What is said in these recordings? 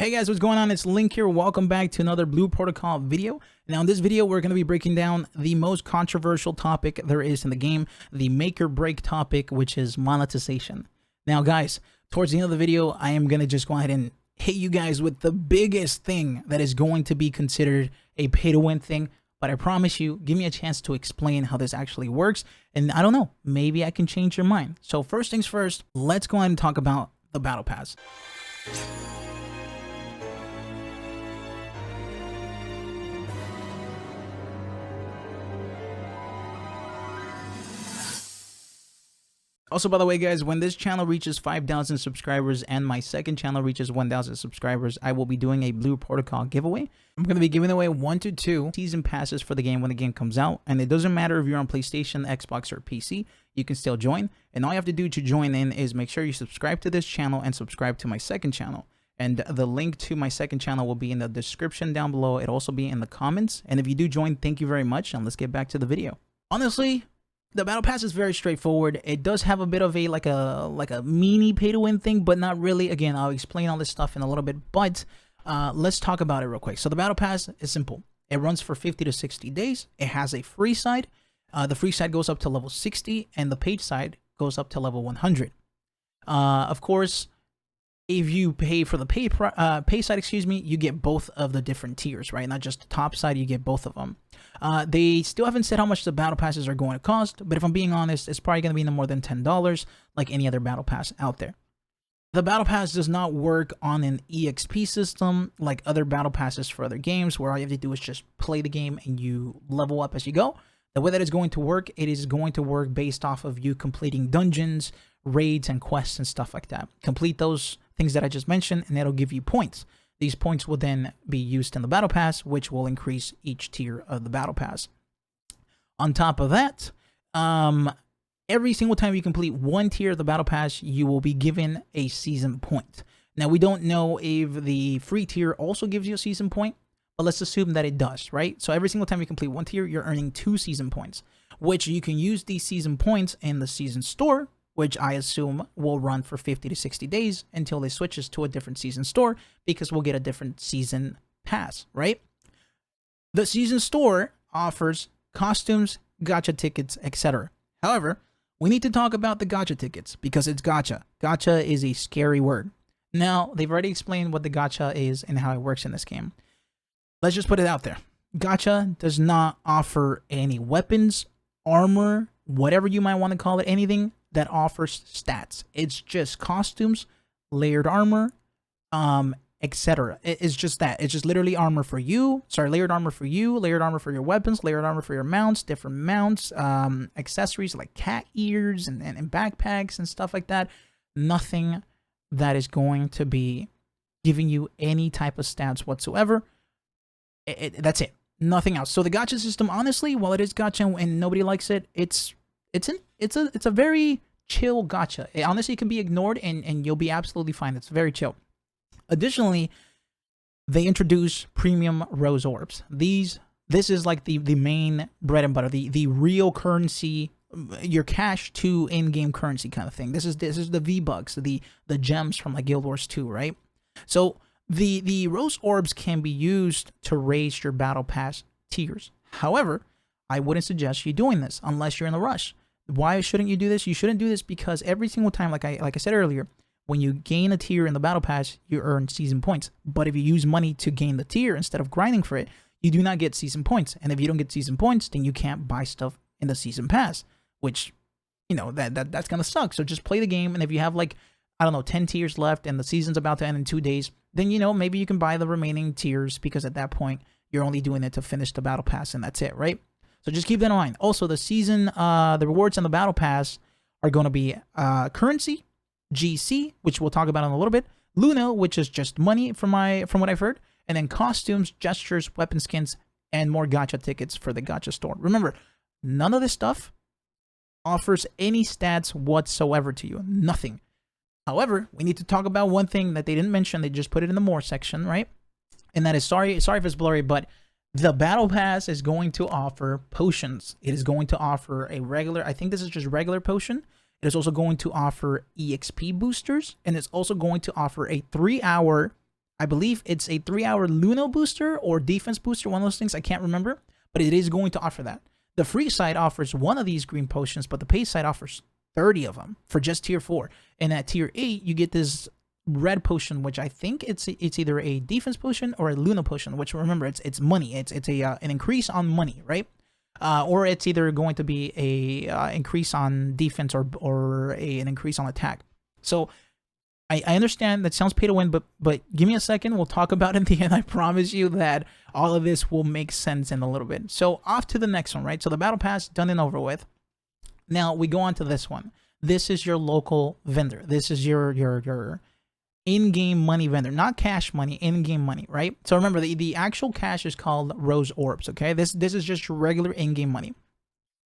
Hey guys, what's going on? It's Link here. Welcome back to another Blue Protocol video. Now in this video, we're going to be breaking down the most controversial topic there is in the game, the make or break topic, which is monetization. Now guys, towards the end of the video, I am going to just go ahead and hit you guys with the biggest thing that is going to be considered a pay to win thing. But I promise you, give me a chance to explain how this actually works. And I don't know, maybe I can change your mind. So first things first, let's go ahead and talk about the Battle Pass. Also, by the way, guys, when this channel reaches 5,000 subscribers and my second channel reaches 1,000 subscribers, I will be doing a Blue Protocol giveaway. I'm going to be giving away 1 to 2 season passes for the game when the game comes out. And it doesn't matter if you're on PlayStation, Xbox, or PC, you can still join. And all you have to do to join in is make sure you subscribe to this channel and subscribe to my second channel. And the link to my second channel will be in the description down below. It'll also be in the comments. And if you do join, thank you very much. And let's get back to the video. Honestly, the Battle Pass is very straightforward. It does have a bit of a like a mini pay to win thing, but not really. Again, I'll explain all this stuff in a little bit, but let's talk about it real quick. So the Battle Pass is simple. It runs for 50 to 60 days. It has a free side. The free side goes up to level 60 and the paid side goes up to level 100. Of course, if you pay for the pay side, excuse me, you get both of the different tiers, right? Not just the top side, you get both of them. They still haven't said how much the battle passes are going to cost, but if I'm being honest, it's probably going to be no more than $10, like any other battle pass out there. The battle pass does not work on an EXP system like other battle passes for other games, where all you have to do is just play the game and you level up as you go. The way that it's going to work, it is going to work based off of you completing dungeons, raids, and quests and stuff like that. Complete those things that I just mentioned, and it'll give you points. These points will then be used in the Battle Pass, which will increase each tier of the Battle Pass. On top of that, every single time you complete one tier of the Battle Pass, you will be given a season point. Now, we don't know if the free tier also gives you a season point, but let's assume that it does, right? So every single time you complete one tier, you're earning 2 season points, which you can use these season points in the season store, which I assume will run for 50 to 60 days until they switches to a different season store, because we'll get a different season pass, right? The season store offers costumes, gacha tickets, etc. However, we need to talk about the gacha tickets because it's gacha. Gacha is a scary word. Now, they've already explained what the gacha is and how it works in this game. Let's just put it out there. Gacha does not offer any weapons, armor, whatever you might want to call it, anything that offers stats. It's just costumes, layered armor, etc. It's just that. It's just literally armor for you. Sorry, layered armor for you, layered armor for your weapons, layered armor for your mounts, different mounts, accessories like cat ears and backpacks and stuff like that. Nothing that is going to be giving you any type of stats whatsoever. That's it. Nothing else. So the gacha system, honestly, while it is gacha and nobody likes it, it's a very chill gacha. It honestly can be ignored and you'll be absolutely fine. It's very chill. Additionally, they introduce premium rose orbs. This is like the main bread and butter, the real currency, your cash to in-game currency kind of thing. This is the V-Bucks, the gems from like Guild Wars 2, right? So the rose orbs can be used to raise your battle pass tiers. However, I wouldn't suggest you doing this unless you're in a rush. Why shouldn't you do this? You shouldn't do this because every single time, like I said earlier, when you gain a tier in the Battle Pass, you earn season points. But if you use money to gain the tier instead of grinding for it, you do not get season points. And if you don't get season points, then you can't buy stuff in the season pass, which, you know, that's gonna suck. So just play the game, and if you have like, I don't know, 10 tiers left and the season's about to end in 2 days, then, you know, maybe you can buy the remaining tiers, because at that point you're only doing it to finish the Battle Pass, and that's it, right? So just keep that in mind. Also, the season, the rewards on the Battle Pass are going to be currency, GC, which we'll talk about in a little bit, Luna, which is just money from what I've heard, and then costumes, gestures, weapon skins, and more gacha tickets for the gacha store. Remember, none of this stuff offers any stats whatsoever to you. Nothing. However, we need to talk about one thing that they didn't mention. They just put it in the more section, right? And that is, sorry if it's blurry, but the Battle Pass is going to offer potions. It is going to offer a regular, I think this is just regular potion. It is also going to offer EXP boosters, and it's also going to offer a 3-hour I believe it's a 3-hour Luno booster or defense booster, one of those things. I can't remember, but it is going to offer that. The free side offers one of these green potions, but the paid side offers 30 of them for just tier 4. And at tier 8, you get this red potion, which I think it's either a defense potion or a Luna potion, which remember, it's money. It's an increase on money, right? Or it's either going to be a increase on defense or an increase on attack. So I understand that sounds pay to win, but give me a second. We'll talk about it in the end. I promise you that all of this will make sense in a little bit. So off to the next one, right? So the battle pass done and over with. Now we go on to this one. This is your local vendor. This is your in-game money vendor, not cash money, in-game money, right? So remember, the actual cash is called Rose Orbs, okay? This is just your regular in-game money.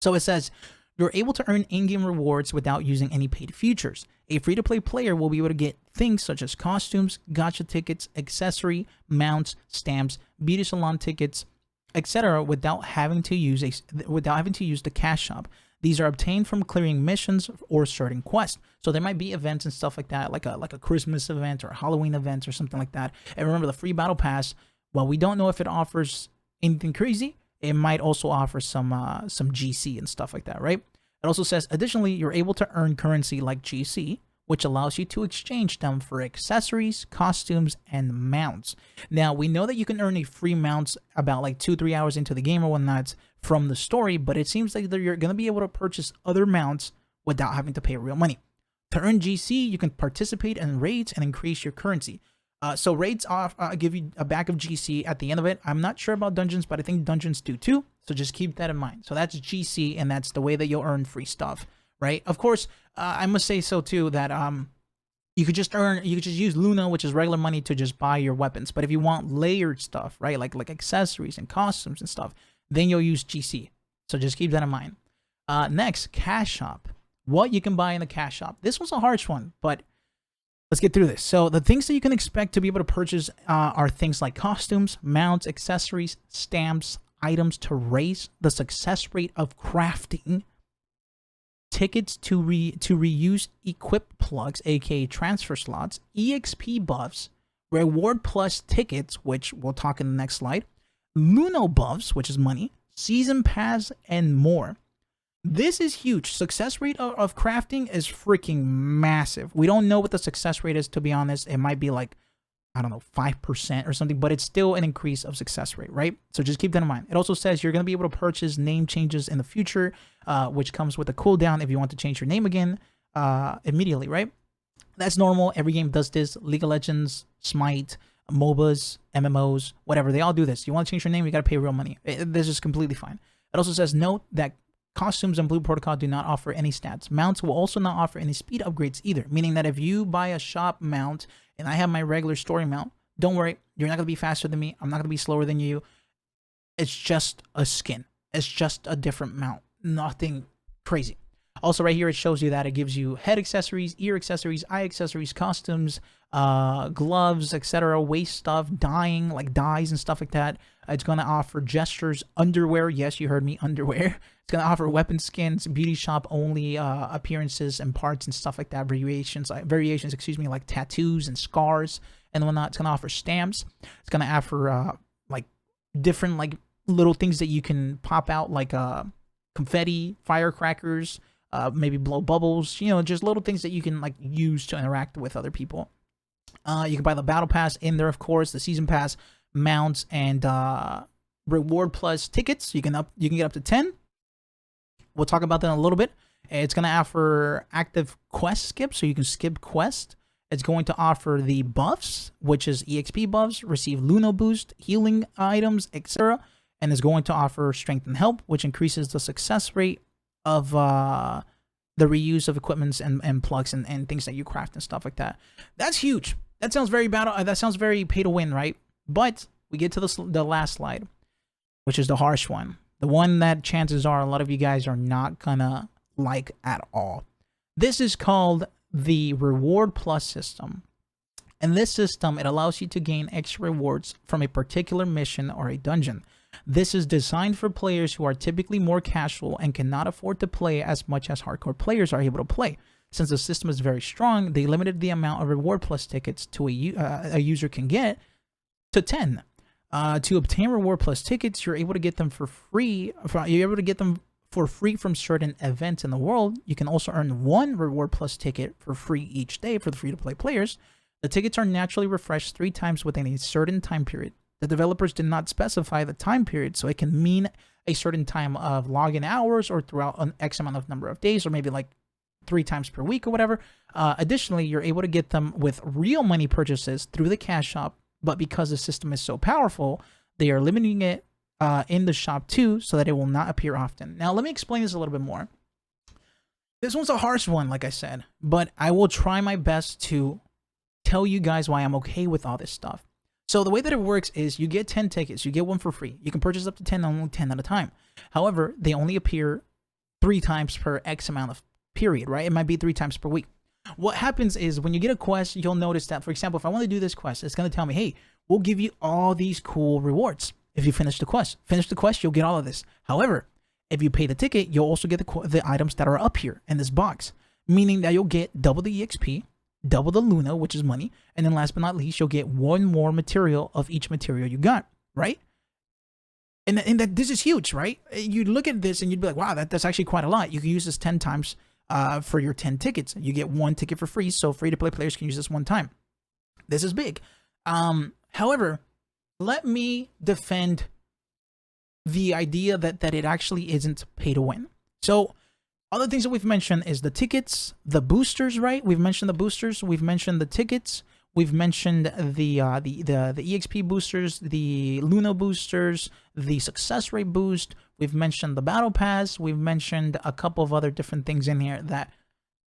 So it says, you're able to earn in-game rewards without using any paid features. A free-to-play player will be able to get things such as costumes, gacha tickets, accessory, mounts, stamps, beauty salon tickets, etc. without having to use the cash shop. These are obtained from clearing missions or starting quests. So there might be events and stuff like that, like a Christmas event or a Halloween event or something like that. And remember, the free battle pass, while we don't know if it offers anything crazy, it might also offer some GC and stuff like that, right? It also says, additionally, you're able to earn currency like GC, which allows you to exchange them for accessories, costumes, and mounts. Now, we know that you can earn a free mounts about like 2-3 hours into the game or whatnot from the story, but it seems like you're going to be able to purchase other mounts without having to pay real money. To earn GC, you can participate in raids and increase your currency. So raids give you a bag of GC at the end of it. I'm not sure about dungeons, but I think dungeons do too. So just keep that in mind. So that's GC, and that's the way that you'll earn free stuff, right? Of course, I must say so too that you could just use Luna, which is regular money, to just buy your weapons. But if you want layered stuff, right, like accessories and costumes and stuff, then you'll use GC. So just keep that in mind. Next, cash shop. What you can buy in the cash shop. This was a harsh one, but let's get through this. So the things that you can expect to be able to purchase are things like costumes, mounts, accessories, stamps, items to raise the success rate of crafting, tickets to reuse equip plugs, aka transfer slots, EXP buffs, reward plus tickets, which we'll talk in the next slide, Luno buffs, which is money, season pass, and more. This is huge. Success rate of crafting is freaking massive. We don't know what the success rate is, to be honest. It might be like, I don't know, 5% or something, but it's still an increase of success rate, right? So just keep that in mind. It also says you're going to be able to purchase name changes in the future, which comes with a cooldown if you want to change your name again immediately, right? That's normal. Every game does this. League of Legends, Smite, MOBAs, MMOs, whatever. They all do this. You want to change your name, you got to pay real money. This is completely fine. It also says, note that costumes and Blue Protocol do not offer any stats. Mounts will also not offer any speed upgrades either, meaning that if you buy a shop mount and I have my regular story mount, don't worry, you're not going to be faster than me. I'm not going to be slower than you. It's just a skin. It's just a different mount. Nothing crazy. Also, right here, it shows you that it gives you head accessories, ear accessories, eye accessories, costumes, gloves, etc., waist stuff, dyeing, like dyes and stuff like that. It's going to offer gestures, underwear. Yes, you heard me, underwear. It's going to offer weapon skins, beauty shop only appearances and parts and stuff like that. Variations, like tattoos and scars and whatnot. It's going to offer stamps. It's going to offer like different like little things that you can pop out, like confetti, firecrackers, maybe blow bubbles. You know, just little things that you can like use to interact with other people. You can buy the battle pass in there, of course, the season pass, mounts, and reward plus tickets. You can get up to 10. We'll talk about that in a little bit. It's going to offer active quest skip, so you can skip quest. It's going to offer the buffs, which is EXP buffs, receive Luno boost, healing items, etc. And is going to offer strength and help, which increases the success rate of the reuse of equipments and plugs and things that you craft and stuff like that. That's huge. That sounds very that sounds very pay to win, right? But we get to the last slide, which is the harsh one. The one that chances are a lot of you guys are not gonna like at all. This is called the Reward Plus system. In this system, it allows you to gain extra rewards from a particular mission or a dungeon. This is designed for players who are typically more casual and cannot afford to play as much as hardcore players are able to play. since the system is very strong, they limited the amount of reward plus tickets to a user can get to 10. To obtain reward plus tickets, you're able to get them for free. You're able to get them for free from certain events in the world. You can also earn 1 reward plus ticket for free each day for the free-to-play players. The tickets are naturally refreshed 3 times within a certain time period. The developers did not specify the time period, so it can mean a certain time of login hours or throughout an X amount of number of days, or maybe like 3 times per week or whatever. Additionally, you're able to get them with real money purchases through the cash shop, but because the system is so powerful, they are limiting it in the shop too, so that it will not appear often. Now, let me explain this a little bit more. This one's a harsh one, like I said, but I will try my best to tell you guys why I'm okay with all this stuff. So the way that it works is you get 10 tickets, you get 1 for free. You can purchase up to 10, only 10 at a time. However, they only appear 3 times per X amount of period, right? It might be 3 times per week. What happens is when you get a quest, you'll notice that, for example, if I want to do this quest, it's going to tell me, hey, we'll give you all these cool rewards if you finish the quest. Finish the quest, you'll get all of this. However, if you pay the ticket, you'll also get the items that are up here in this box, meaning that you'll get double the EXP, double the Luna, which is money, and then last but not least, you'll get 1 more material of each material you got, right? And that this is huge, right? You look at this and you'd be like, wow, that's actually quite a lot. You can use this 10 times for your 10 tickets. You get 1 ticket for free, so free-to-play players can use this 1 time. This is big. However, let me defend the idea that it actually isn't pay to win. So other things that we've mentioned is the tickets, the boosters, right? We've mentioned the boosters, we've mentioned the tickets, we've mentioned the EXP boosters, the Luna boosters, the success rate boost, we've mentioned the battle pass, we've mentioned a couple of other different things in here that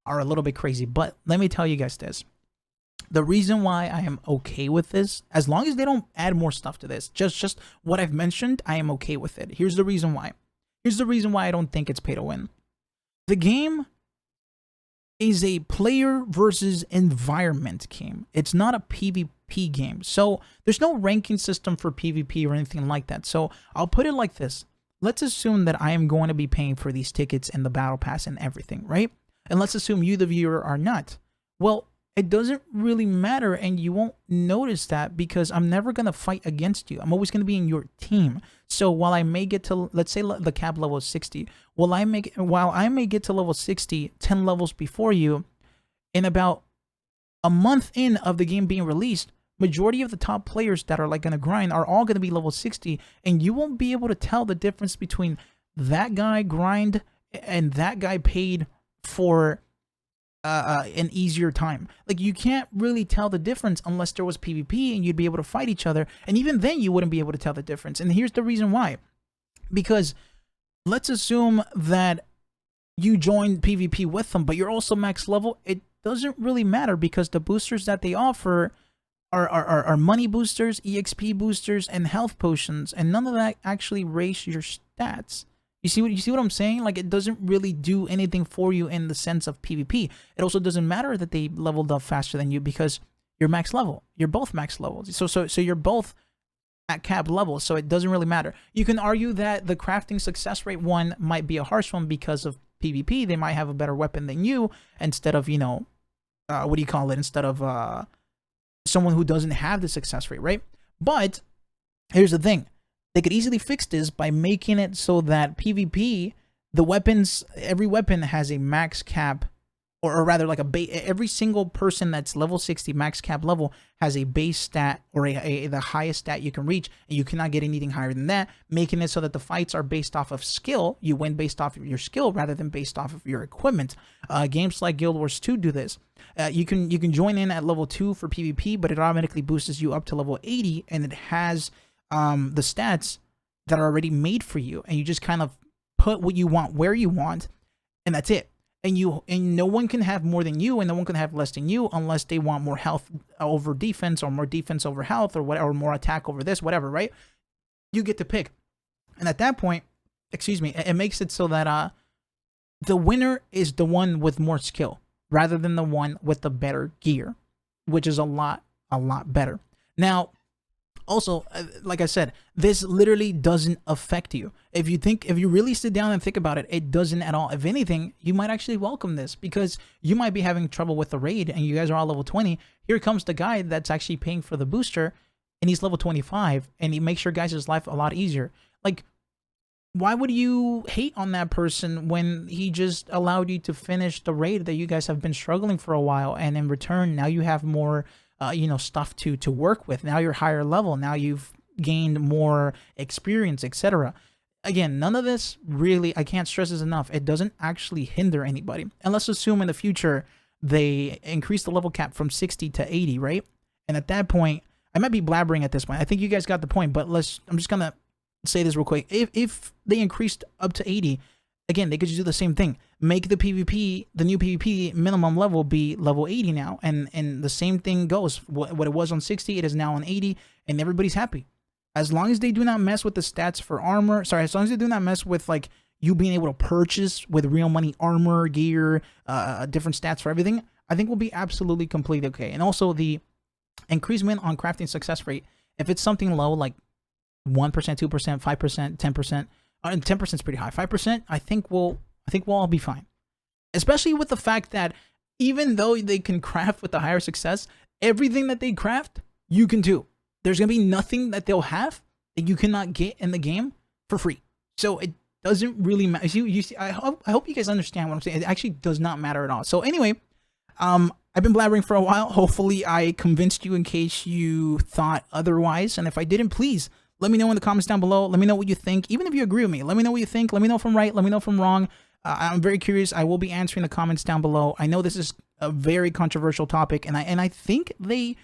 are a little bit crazy. But let me tell you guys this. The reason why I am okay with this, as long as they don't add more stuff to this, just what I've mentioned, I am okay with it. Here's the reason why. Here's the reason why I don't think it's pay to win. The game is a player versus environment game. It's not a PvP game. So there's no ranking system for PvP or anything like that. So I'll put it like this. Let's assume that I am going to be paying for these tickets and the battle pass and everything, right? And let's assume you, the viewer, are not. Well, it doesn't really matter, and you won't notice that because I'm never going to fight against you. I'm always going to be in your team. So while I may get to, let's say the cap level is 60, while I may get to level 60, 10 levels before you, in about a month in of the game being released, majority of the top players that are like going to grind are all going to be level 60, and you won't be able to tell the difference between that guy grind and that guy paid for an easier time. Like, you can't really tell the difference unless there was PvP and you'd be able to fight each other, and even then you wouldn't be able to tell the difference. And here's the reason why. Because let's assume that you joined PvP with them, but you're also max level. It doesn't really matter because the boosters that they offer are money boosters, EXP boosters, and health potions, and none of that actually raise your stats. You see what I'm saying? Like, it doesn't really do anything for you in the sense of PvP. It also doesn't matter that they leveled up faster than you because you're max level. You're both max levels. So you're both at cap level, so it doesn't really matter. You can argue that the crafting success rate one might be a harsh one because of PvP. They might have a better weapon than you instead of, you know, what do you call it? Instead of someone who doesn't have the success rate, right? But here's the thing. They could easily fix this by making it so that PvP, the weapons, every weapon has a max cap, or rather like every single person that's level 60 max cap level has a base stat or the highest stat you can reach, and you cannot get anything higher than that, making it so that the fights are based off of skill. You win based off of your skill rather than based off of your equipment. Games like Guild Wars 2 do this. You can join in at level 2 for PvP, but it automatically boosts you up to level 80, and it has the stats that are already made for you, and you just kind of put what you want where you want, and that's it. And no one can have more than you, and no one can have less than you unless they want more health over defense, or more defense over health, or whatever, or more attack over this, whatever, right? You get to pick. And at that point, excuse me, it makes it so that the winner is the one with more skill rather than the one with the better gear, which is a lot better. Now, Also, like I said, this literally doesn't affect you. If you really sit down and think about it, it doesn't at all. If anything, you might actually welcome this, because you might be having trouble with the raid and you guys are all level 20. Here comes the guy that's actually paying for the booster and he's level 25 and he makes your guys' life a lot easier. Like, why would you hate on that person when he just allowed you to finish the raid that you guys have been struggling for a while, and in return, now you have more stuff to work with. Now you're higher level. Now you've gained more experience, etc. Again, none of this really, I can't stress this enough, it doesn't actually hinder anybody. And let's assume in the future they increase the level cap from 60 to 80, right? And at that point, I might be blabbering at this point. I think you guys got the point, but I'm just gonna say this real quick. If they increased up to 80, again, they could just do the same thing. Make the PvP, the new PvP minimum level be level 80 now. And the same thing goes. What it was on 60, it is now on 80, and everybody's happy. As long as they do not mess with the stats for armor, as long as they do not mess with like you being able to purchase with real money armor, gear, different stats for everything, I think we'll be absolutely completely okay. And also the increasement on crafting success rate, if it's something low like 1%, 2%, 5%, 10%, and 10% is pretty high. 5%, I think we'll all be fine. Especially with the fact that even though they can craft with the higher success, everything that they craft, you can do. There's gonna be nothing that they'll have that you cannot get in the game for free. So it doesn't really matter. You see, I hope you guys understand what I'm saying. It actually does not matter at all. So anyway, I've been blabbering for a while. Hopefully I convinced you in case you thought otherwise. And if I didn't, please let me know in the comments down below. Let me know what you think. Even if you agree with me, let me know what you think. Let me know if I'm right. Let me know if I'm wrong. I'm very curious. I will be answering the comments down below. I know this is a very controversial topic, and I think they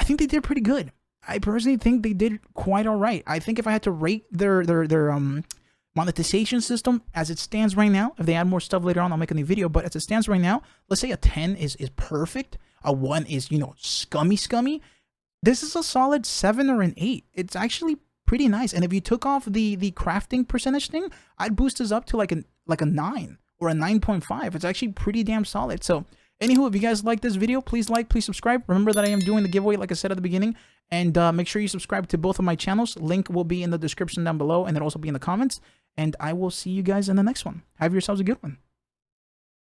did pretty good. I personally think they did quite all right. I think if I had to rate their monetization system as it stands right now, if they add more stuff later on, I'll make a new video. But as it stands right now, let's say a 10 is perfect. A 1 is scummy. This is a solid 7 or an 8. It's actually pretty nice. And if you took off the crafting percentage thing, I'd boost this up to like a 9 or a 9.5. It's actually pretty damn solid. So anywho, if you guys like this video, please like, please subscribe. Remember that I am doing the giveaway like I said at the beginning, and make sure you subscribe to both of my channels. Link will be in the description down below, and it'll also be in the comments, and I will see you guys in the next one. Have yourselves a good one.